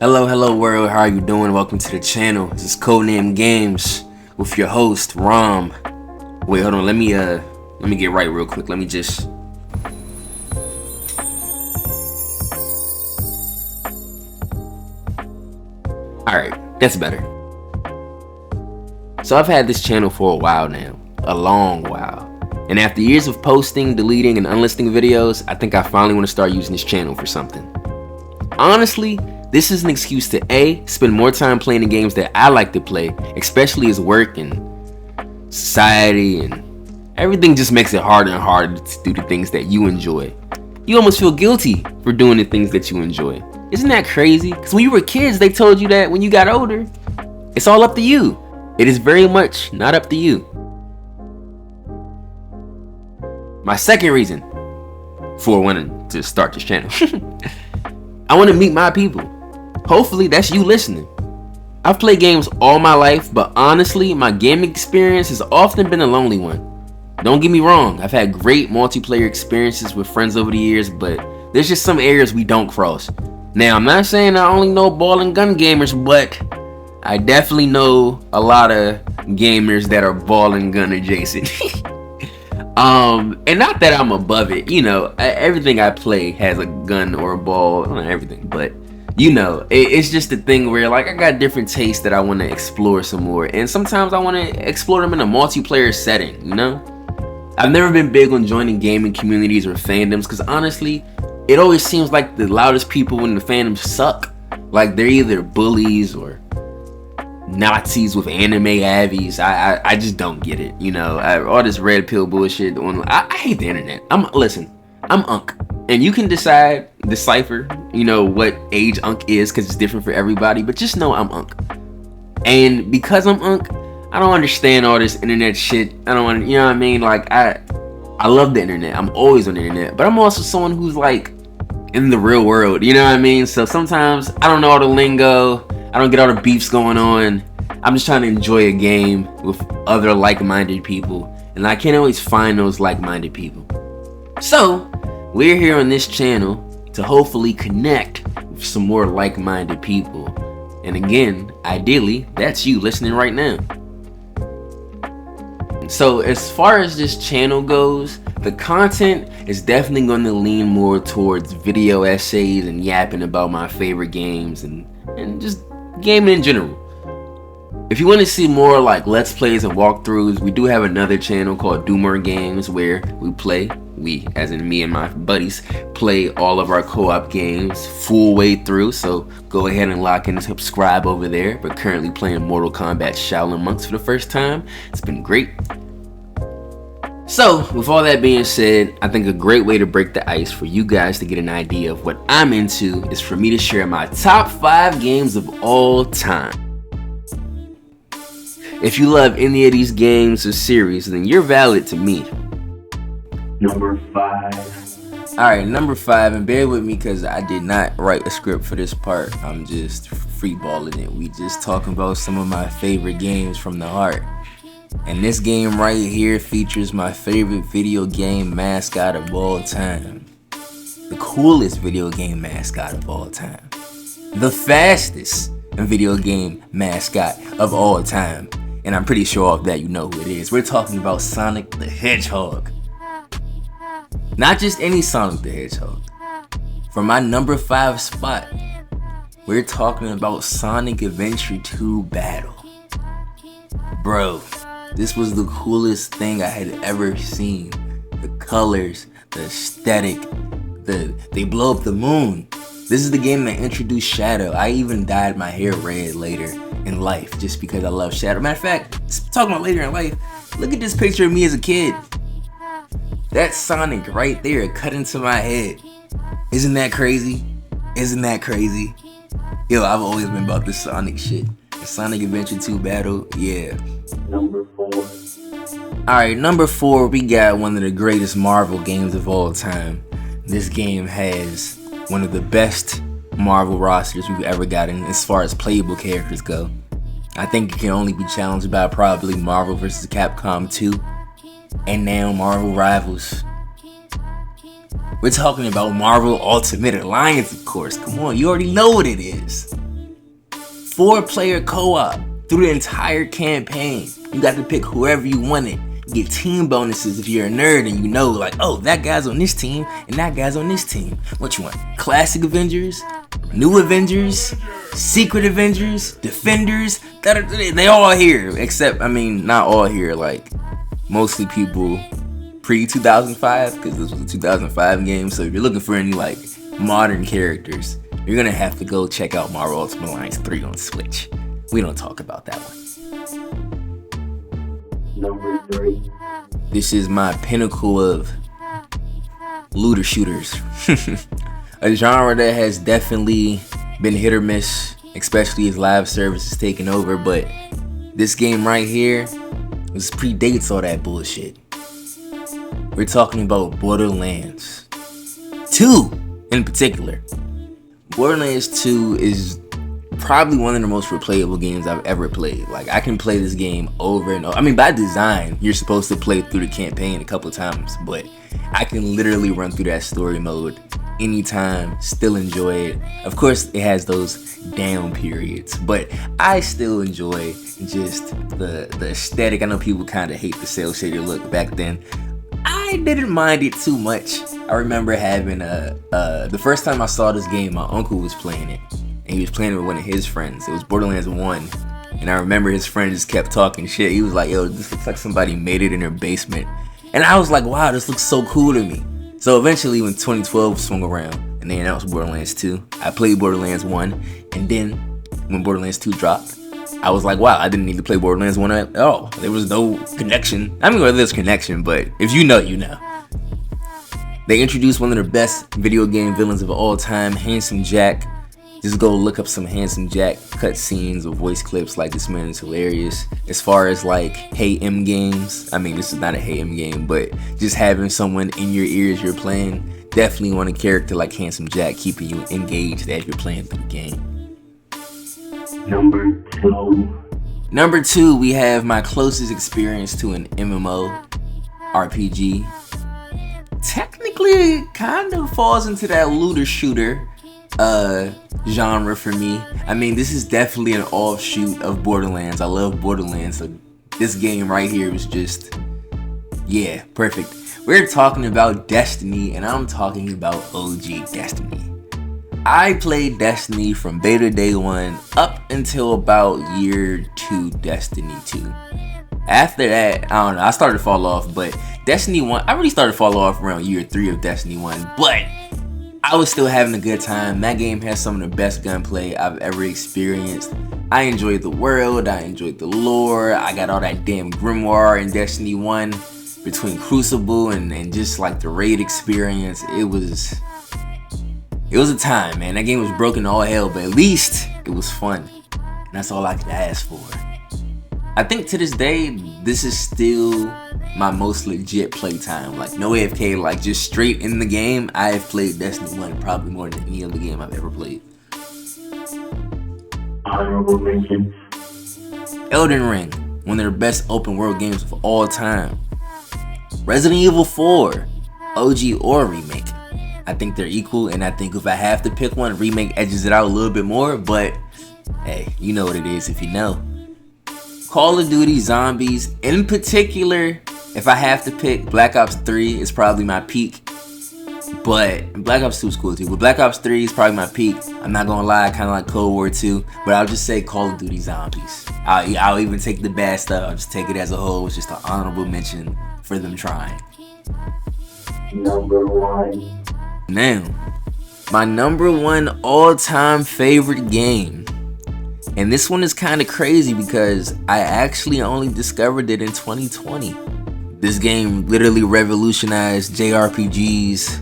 Hello world, how are you doing? Welcome to the channel. This is Codename Games with your host, Rom. Wait, hold on, let me get right real quick. Let me just... Alright, that's better. So I've had this channel for a while now, a long while. And after years of posting, deleting, and unlisting videos, I think I finally want to start using this channel for something. Honestly, this is an excuse to A, spend more time playing the games that I like to play, especially as work and society and everything just makes it harder and harder to do the things that you enjoy. You almost feel guilty for doing the things that you enjoy. Isn't that crazy? Because when you were kids, they told you that when you got older, it's all up to you. It is very much not up to you. My second reason for wanting to start this channel. I want to meet my people. Hopefully that's you listening. I've played games all my life, but honestly, my gaming experience has often been a lonely one. Don't get me wrong, I've had great multiplayer experiences with friends over the years, but there's just some areas we don't cross. Now, I'm not saying I only know ball and gun gamers, but I definitely know a lot of gamers that are ball and gun adjacent. And not that I'm above it, you know, everything I play has a gun or a ball, not everything, but you know, it's just a thing where like I got different tastes that I want to explore some more, and sometimes I want to explore them in a multiplayer setting, you know? I've never been big on joining gaming communities or fandoms because honestly, it always seems like the loudest people in the fandom suck. Like they're either bullies or Nazis with anime avies. I just don't get it, you know. All this red pill bullshit on. I hate the internet. I'm Unk, and you can decipher, you know, what age Unk is because it's different for everybody. But just know I'm Unk, and because I'm Unk, I don't understand all this internet shit. I don't want, you know what I mean? Like I love the internet. I'm always on the internet, but I'm also someone who's like in the real world. You know what I mean? So sometimes I don't know all the lingo. I don't get all the beefs going on. I'm just trying to enjoy a game with other like-minded people, and I can't always find those like-minded people. So we're here on this channel to hopefully connect with some more like-minded people. And again, ideally, that's you listening right now. So as far as this channel goes, the content is definitely going to lean more towards video essays and yapping about my favorite games and just gaming in general. If you want to see more like let's plays and walkthroughs, we do have another channel called Do More Games where we as in me and my buddies play all of our co-op games full way through, so go ahead and lock in and subscribe over there. We're currently playing Mortal Kombat Shaolin Monks for the first time. It's been great. So with all that being said, I think a great way to break the ice for you guys to get an idea of what I'm into is for me to share my top 5 games of all time. If you love any of these games or series, then you're valid to me. Number 5. Alright, number 5, and bear with me because I did not write a script for this part. I'm just freeballing it. We just talking about some of my favorite games from the heart. And this game right here features my favorite video game mascot of all time. The coolest video game mascot of all time. The fastest video game mascot of all time. And I'm pretty sure off that you know who it is. We're talking about Sonic the Hedgehog. Not just any Sonic the Hedgehog. For my number 5 spot, we're talking about Sonic Adventure 2 Battle. Bro, this was the coolest thing I had ever seen. The colors, the aesthetic, they blow up the moon. This is the game that introduced Shadow. I even dyed my hair red later in life just because I love Shadow. Matter of fact, talking about later in life, look at this picture of me as a kid. That's Sonic right there cut into my head. Isn't that crazy? Isn't that crazy? Yo, I've always been about this Sonic shit. The Sonic Adventure 2 Battle, yeah. Number 4. Alright, number 4, we got one of the greatest Marvel games of all time. This game has one of the best Marvel rosters we've ever gotten as far as playable characters go. I think it can only be challenged by probably Marvel vs. Capcom 2 and now Marvel Rivals. We're talking about Marvel Ultimate Alliance, of course. Come on, you already know what it is. 4-player co-op through the entire campaign. You got to pick whoever you wanted. You get team bonuses if you're a nerd and you know, like, oh, that guy's on this team and that guy's on this team. What you want? Classic Avengers, New Avengers, Secret Avengers, Defenders. They all here, except, I mean, not all here. Like, mostly people pre-2005, because this was a 2005 game. So if you're looking for any like modern characters, you're gonna have to go check out Marvel Ultimate Alliance 3 on Switch. We don't talk about that one. Number 3. This is my pinnacle of looter shooters. A genre that has definitely been hit or miss, especially as live service is taking over, but this game right here predates all that bullshit. We're talking about Borderlands 2 in particular. Borderlands 2 is probably one of the most replayable games I've ever played. Like, I can play this game over and over. I mean, by design, you're supposed to play through the campaign a couple times, but I can literally run through that story mode anytime, still enjoy it. Of course, it has those down periods, but I still enjoy just the aesthetic. I know people kind of hate the cel shaded look back then. I didn't mind it too much. I remember having the first time I saw this game, my uncle was playing it, and he was playing it with one of his friends. It was Borderlands 1, and I remember his friend just kept talking shit. He was like, yo, this looks like somebody made it in their basement. And I was like, wow, this looks so cool to me. So eventually when 2012 swung around and they announced Borderlands 2, I played Borderlands 1, and then when Borderlands 2 dropped, I was like, wow, I didn't need to play Borderlands 1 at all. There was no connection. I mean, well, there's connection, but if you know, you know. They introduced one of the best video game villains of all time, Handsome Jack. Just go look up some Handsome Jack cutscenes or voice clips. Like, this man is hilarious. As far as like Hey M games, I mean, this is not a Hey M game, but just having someone in your ears you're playing, definitely want a character like Handsome Jack keeping you engaged as you're playing through the game. Number 2, we have my closest experience to an MMO RPG. Technically, it kind of falls into that looter shooter genre for me. I mean, this is definitely an offshoot of Borderlands. I love Borderlands, so this game right here was just, yeah, perfect. We're talking about Destiny, and I'm talking about OG Destiny. I played Destiny from beta day 1 up until about year 2 Destiny 2. After that, I don't know, I started to fall off, but Destiny 1, I really started to fall off around year 3 of Destiny 1, but I was still having a good time. That game has some of the best gunplay I've ever experienced. I enjoyed the world, I enjoyed the lore, I got all that damn grimoire in Destiny 1 between Crucible and just like the raid experience. It was a time, man. That game was broken to all hell, but at least it was fun. And that's all I could ask for. I think to this day, this is still my most legit playtime. Like, no AFK, like just straight in the game. I have played Destiny 1 probably more than any other game I've ever played. Honorable mentions. Elden Ring, one of the best open world games of all time. Resident Evil 4, OG or remake. I think they're equal, and I think if I have to pick one, remake edges it out a little bit more, but hey, you know what it is if you know. Call of Duty Zombies, in particular, if I have to pick, Black Ops 3 is probably my peak, but Black Ops 2 is cool too, but Black Ops 3 is probably my peak. I'm not gonna lie, kind of like Cold War 2, but I'll just say Call of Duty Zombies. I'll even take the bad stuff, I'll just take it as a whole. It's just an honorable mention for them trying. Number 1. Now, my number 1 all-time favorite game, and this one is kind of crazy because I actually only discovered it in 2020. This game literally revolutionized JRPGs.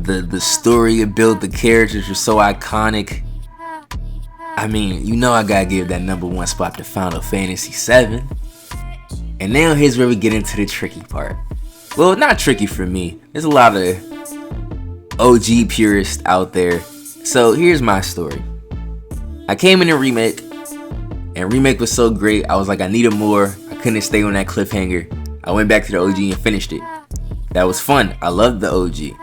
The story it built, the characters are so iconic. I mean, you know I gotta give that number 1 spot to Final Fantasy VII. And now here's where we get into the tricky part. Well, not tricky for me. There's a lot of OG purists out there. So here's my story. I came in a remake, and remake was so great, I was like, I needed more. I couldn't stay on that cliffhanger. I went back to the OG and finished it. That was fun. I loved the OG.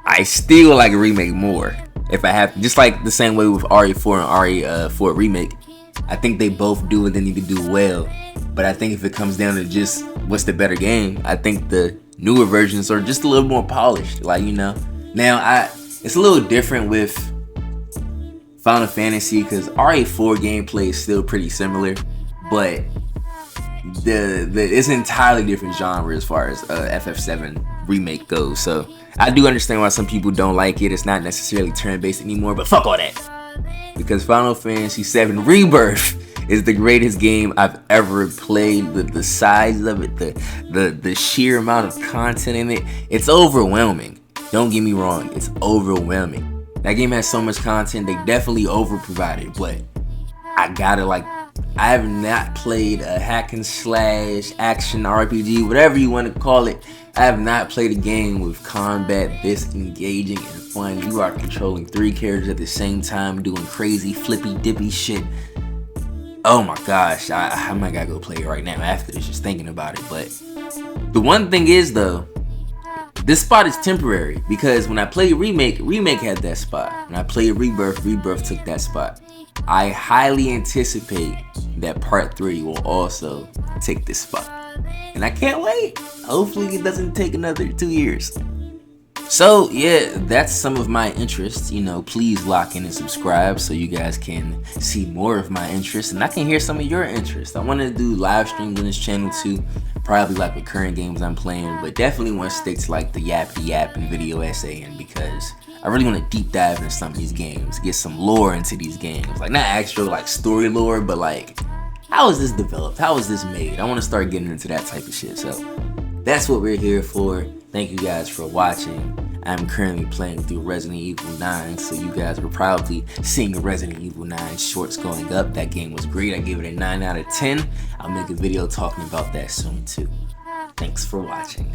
I still like a remake more if I have to. Just like the same way with RE4 and RE4 remake. I think they both do what they need to do well. But I think if it comes down to just what's the better game, I think the newer versions are just a little more polished. Like, you know. Now, it's a little different with Final Fantasy because RE4 gameplay is still pretty similar, but it's an entirely different genre as far as FF7 remake goes. So I do understand why some people don't like it. It's not necessarily turn-based anymore, but fuck all that. Because Final Fantasy VII Rebirth is the greatest game I've ever played. The size of it, the sheer amount of content in it, it's overwhelming. Don't get me wrong, it's overwhelming. That game has so much content, they definitely over-provided, but I have not played a hack and slash, action RPG, whatever you want to call it. I have not played a game with combat this engaging and fun. You are controlling 3 characters at the same time, doing crazy flippy dippy shit. Oh my gosh, I might gotta go play it right now after this, just thinking about it. But the one thing is though, this spot is temporary because when I played Remake had that spot. When I played Rebirth took that spot. I highly anticipate that Part 3 will also take this spot. And I can't wait. Hopefully it doesn't take another 2 years. So yeah, that's some of my interests. You know, please lock in and subscribe so you guys can see more of my interests and I can hear some of your interests. I want to do live streams on this channel too, probably like with current games I'm playing, but definitely want to stick to like the yappity yap and video essaying because I really want to deep dive into some of these games, get some lore into these games, like not actual like story lore, but like how is this developed? How is this made? I want to start getting into that type of shit. So that's what we're here for. Thank you guys for watching. I'm currently playing through Resident Evil 9, so you guys were probably seeing Resident Evil 9 shorts going up. That game was great. I gave it a 9 out of 10. I'll make a video talking about that soon too. Thanks for watching.